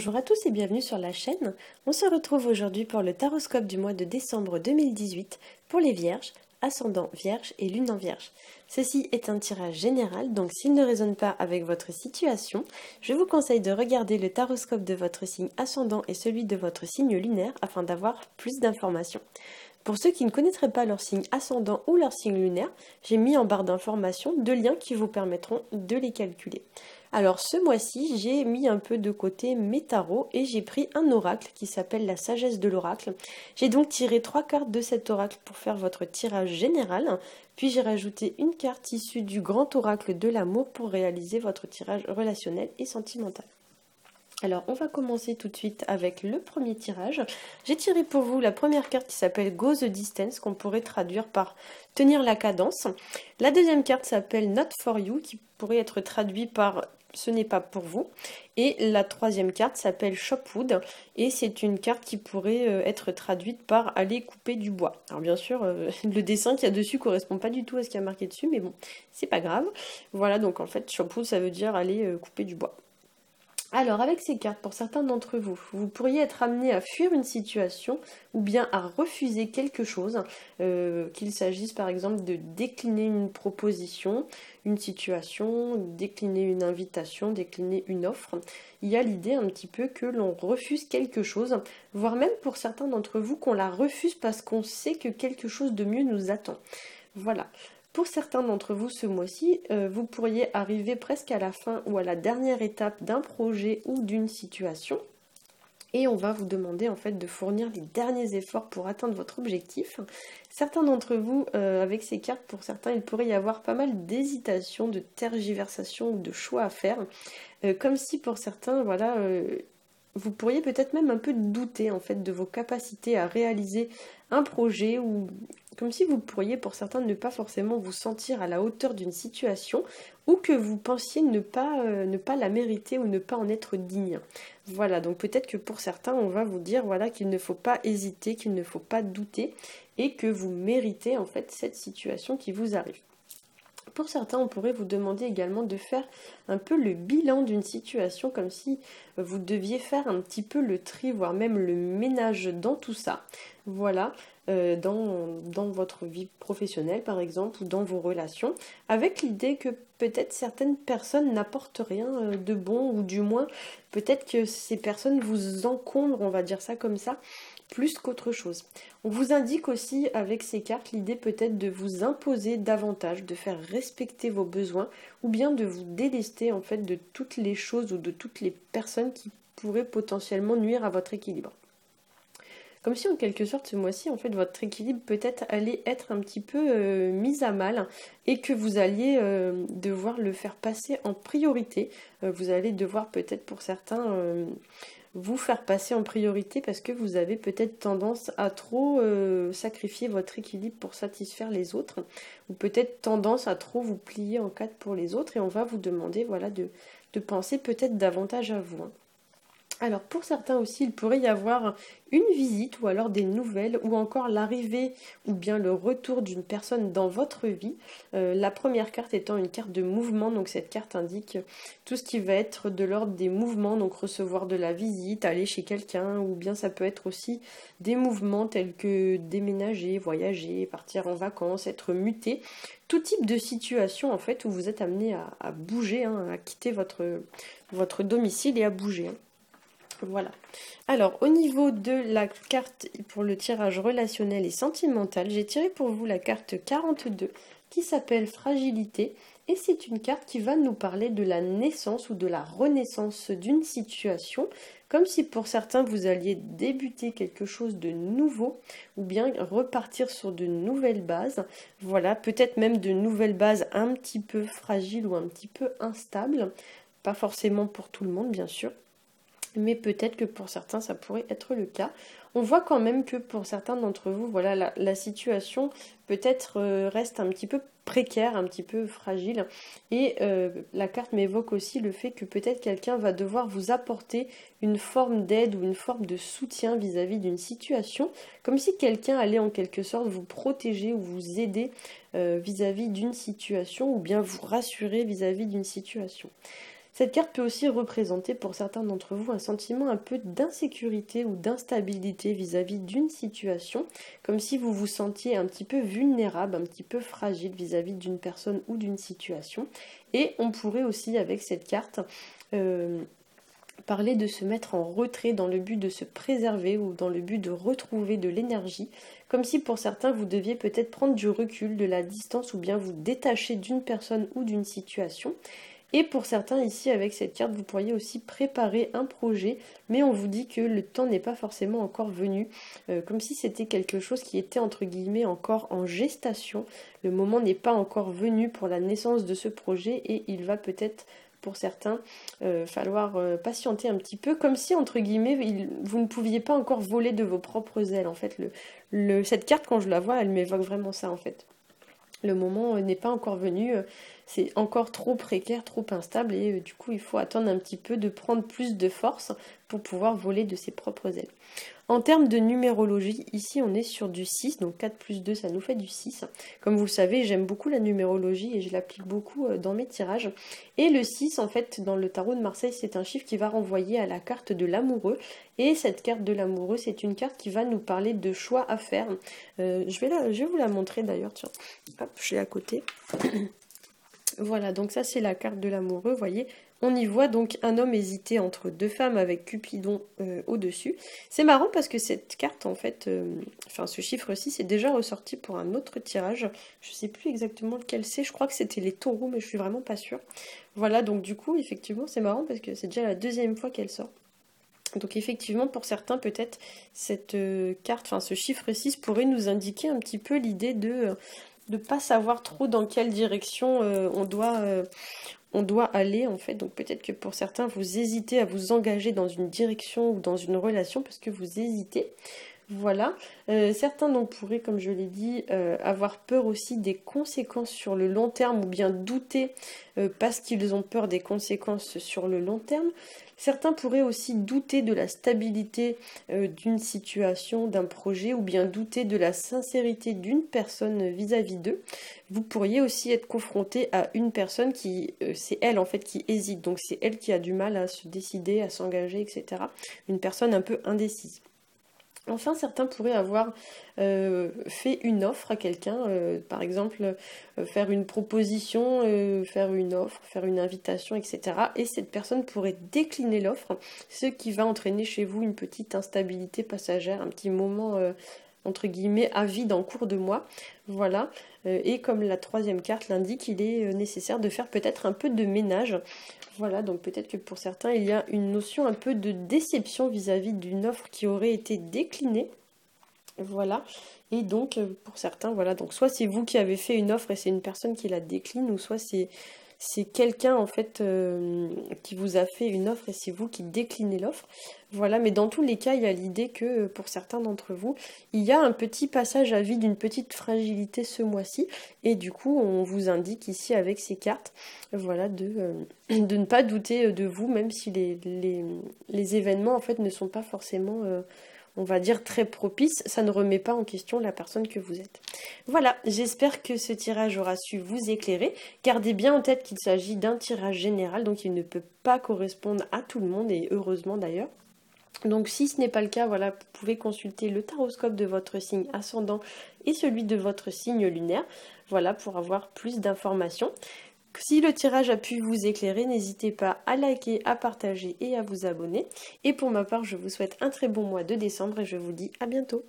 Bonjour à tous et bienvenue sur la chaîne. On se retrouve aujourd'hui pour le taroscope du mois de décembre 2018 pour les Vierges, ascendant Vierge et lune en Vierge. Ceci est un tirage général, donc s'il ne résonne pas avec votre situation, je vous conseille de regarder le taroscope de votre signe ascendant et celui de votre signe lunaire afin d'avoir plus d'informations. Pour ceux qui ne connaîtraient pas leur signe ascendant ou leur signe lunaire, j'ai mis en barre d'informations deux liens qui vous permettront de les calculer. Alors ce mois-ci, j'ai mis un peu de côté mes tarots et j'ai pris un oracle qui s'appelle la sagesse de l'oracle. J'ai donc tiré 3 cartes de cet oracle pour faire votre tirage général, puis j'ai rajouté une carte issue du grand oracle de l'amour pour réaliser votre tirage relationnel et sentimental. Alors, on va commencer tout de suite avec le premier tirage. J'ai tiré pour vous la première carte qui s'appelle Go the Distance, qu'on pourrait traduire par tenir la cadence. La deuxième carte s'appelle Not for You, qui pourrait être traduit par ce n'est pas pour vous. Et la troisième carte s'appelle Chopwood, et c'est une carte qui pourrait être traduite par aller couper du bois. Alors bien sûr, le dessin qu'il y a dessus correspond pas du tout à ce qu'il y a marqué dessus, mais bon, c'est pas grave. Voilà, donc en fait, Chopwood, ça veut dire aller couper du bois. Alors, avec ces cartes, pour certains d'entre vous, vous pourriez être amené à fuir une situation ou bien à refuser quelque chose, qu'il s'agisse par exemple de décliner une proposition, une situation, décliner une invitation, décliner une offre. Il y a l'idée un petit peu que l'on refuse quelque chose, voire même pour certains d'entre vous qu'on la refuse parce qu'on sait que quelque chose de mieux nous attend. Voilà. Pour certains d'entre vous ce mois-ci, vous pourriez arriver presque à la fin ou à la dernière étape d'un projet ou d'une situation. Et on va vous demander en fait de fournir les derniers efforts pour atteindre votre objectif. Certains d'entre vous, avec ces cartes, pour certains, il pourrait y avoir pas mal d'hésitation, de tergiversation ou de choix à faire. Comme si pour certains, voilà, vous pourriez peut-être même un peu douter en fait de vos capacités à réaliser un projet, ou comme si vous pourriez pour certains ne pas forcément vous sentir à la hauteur d'une situation, ou que vous pensiez ne pas la mériter ou ne pas en être digne. Voilà, donc peut-être que pour certains on va vous dire voilà qu'il ne faut pas hésiter, qu'il ne faut pas douter et que vous méritez en fait cette situation qui vous arrive. Pour certains, on pourrait vous demander également de faire un peu le bilan d'une situation, comme si vous deviez faire un petit peu le tri, voire même le ménage dans tout ça. Voilà, dans votre vie professionnelle par exemple, ou dans vos relations, avec l'idée que peut-être certaines personnes n'apportent rien de bon, ou du moins peut-être que ces personnes vous encombrent, on va dire ça comme ça, plus qu'autre chose. On vous indique aussi avec ces cartes l'idée peut-être de vous imposer davantage, de faire respecter vos besoins, ou bien de vous délester en fait de toutes les choses ou de toutes les personnes qui pourraient potentiellement nuire à votre équilibre. Comme si en quelque sorte ce mois-ci, en fait, votre équilibre peut-être allait être un petit peu mis à mal et que vous alliez devoir le faire passer en priorité. Vous allez devoir peut-être pour certains vous faire passer en priorité parce que vous avez peut-être tendance à trop sacrifier votre équilibre pour satisfaire les autres, ou peut-être tendance à trop vous plier en quatre pour les autres, et on va vous demander voilà, de penser peut-être davantage à vous. Alors pour certains aussi, il pourrait y avoir une visite ou alors des nouvelles, ou encore l'arrivée ou bien le retour d'une personne dans votre vie. La première carte étant une carte de mouvement, donc cette carte indique tout ce qui va être de l'ordre des mouvements, donc recevoir de la visite, aller chez quelqu'un, ou bien ça peut être aussi des mouvements tels que déménager, voyager, partir en vacances, être muté. Tout type de situation en fait où vous êtes amené à bouger, à quitter votre domicile et à bouger. Voilà. Alors, au niveau de la carte pour le tirage relationnel et sentimental, j'ai tiré pour vous la carte 42 qui s'appelle Fragilité, et c'est une carte qui va nous parler de la naissance ou de la renaissance d'une situation, comme si pour certains vous alliez débuter quelque chose de nouveau ou bien repartir sur de nouvelles bases. Voilà, peut-être même de nouvelles bases un petit peu fragiles ou un petit peu instables, pas forcément pour tout le monde bien sûr, mais peut-être que pour certains ça pourrait être le cas. On voit quand même que pour certains d'entre vous, voilà, la situation peut-être reste un petit peu précaire, un petit peu fragile, et la carte m'évoque aussi le fait que peut-être quelqu'un va devoir vous apporter une forme d'aide ou une forme de soutien vis-à-vis d'une situation, comme si quelqu'un allait en quelque sorte vous protéger ou vous aider vis-à-vis d'une situation, ou bien vous rassurer vis-à-vis d'une situation. Cette carte peut aussi représenter pour certains d'entre vous un sentiment un peu d'insécurité ou d'instabilité vis-à-vis d'une situation, comme si vous vous sentiez un petit peu vulnérable, un petit peu fragile vis-à-vis d'une personne ou d'une situation. Et on pourrait aussi avec cette carte parler de se mettre en retrait dans le but de se préserver ou dans le but de retrouver de l'énergie, comme si pour certains vous deviez peut-être prendre du recul, de la distance ou bien vous détacher d'une personne ou d'une situation. Et pour certains ici avec cette carte vous pourriez aussi préparer un projet, mais on vous dit que le temps n'est pas forcément encore venu, comme si c'était quelque chose qui était entre guillemets encore en gestation. Le moment n'est pas encore venu pour la naissance de ce projet et il va peut-être pour certains falloir patienter un petit peu, comme si entre guillemets vous ne pouviez pas encore voler de vos propres ailes. En fait, cette carte quand je la vois, elle m'évoque vraiment ça en fait. Le moment n'est pas encore venu, c'est encore trop précaire, trop instable et du coup il faut attendre un petit peu de prendre plus de force pour pouvoir voler de ses propres ailes. En termes de numérologie, ici on est sur du 6, donc 4 plus 2 ça nous fait du 6. Comme vous le savez, j'aime beaucoup la numérologie et je l'applique beaucoup dans mes tirages. Et le 6, en fait, dans le tarot de Marseille, c'est un chiffre qui va renvoyer à la carte de l'amoureux. Et cette carte de l'amoureux, c'est une carte qui va nous parler de choix à faire. Je vais vous la montrer d'ailleurs, tiens. Hop, je l'ai à côté. Voilà, donc ça c'est la carte de l'amoureux, vous voyez. On y voit donc un homme hésiter entre deux femmes avec Cupidon au-dessus. C'est marrant parce que cette carte, en fait, enfin ce chiffre 6 est déjà ressorti pour un autre tirage. Je ne sais plus exactement lequel c'est, je crois que c'était les taureaux, mais je suis vraiment pas sûre. Voilà, donc du coup, effectivement, c'est marrant parce que c'est déjà la deuxième fois qu'elle sort. Donc effectivement, pour certains, peut-être, cette carte, enfin ce chiffre 6 pourrait nous indiquer un petit peu l'idée de ne pas savoir trop dans quelle direction on doit aller en fait. Donc peut-être que pour certains vous hésitez à vous engager dans une direction ou dans une relation parce que vous hésitez. Voilà, certains donc pourraient, comme je l'ai dit, avoir peur aussi des conséquences sur le long terme ou bien douter parce qu'ils ont peur des conséquences sur le long terme. Certains pourraient aussi douter de la stabilité d'une situation, d'un projet ou bien douter de la sincérité d'une personne vis-à-vis d'eux. Vous pourriez aussi être confronté à une personne qui, c'est elle en fait qui hésite, donc c'est elle qui a du mal à se décider, à s'engager, etc. Une personne un peu indécise. Enfin, certains pourraient avoir fait une offre à quelqu'un, par exemple faire une proposition, faire une offre, faire une invitation, etc. Et cette personne pourrait décliner l'offre, ce qui va entraîner chez vous une petite instabilité passagère, un petit moment entre guillemets à vide en cours de mois. Voilà. Et comme la troisième carte l'indique, il est nécessaire de faire peut-être un peu de ménage. Voilà, donc peut-être que pour certains, il y a une notion un peu de déception vis-à-vis d'une offre qui aurait été déclinée. Voilà, et donc pour certains, voilà, donc soit c'est vous qui avez fait une offre et c'est une personne qui la décline, ou soit c'est quelqu'un en fait qui vous a fait une offre et c'est vous qui déclinez l'offre. Voilà, mais dans tous les cas, il y a l'idée que pour certains d'entre vous, il y a un petit passage à vide, une petite fragilité ce mois-ci, et du coup, on vous indique ici avec ces cartes, voilà, de ne pas douter de vous, même si les événements en fait ne sont pas forcément on va dire très propice, ça ne remet pas en question la personne que vous êtes. Voilà, j'espère que ce tirage aura su vous éclairer. Gardez bien en tête qu'il s'agit d'un tirage général, donc il ne peut pas correspondre à tout le monde, et heureusement d'ailleurs. Donc si ce n'est pas le cas, voilà, vous pouvez consulter le taroscope de votre signe ascendant et celui de votre signe lunaire, voilà, pour avoir plus d'informations. Si le tirage a pu vous éclairer, n'hésitez pas à liker, à partager et à vous abonner. Et pour ma part, je vous souhaite un très bon mois de décembre et je vous dis à bientôt.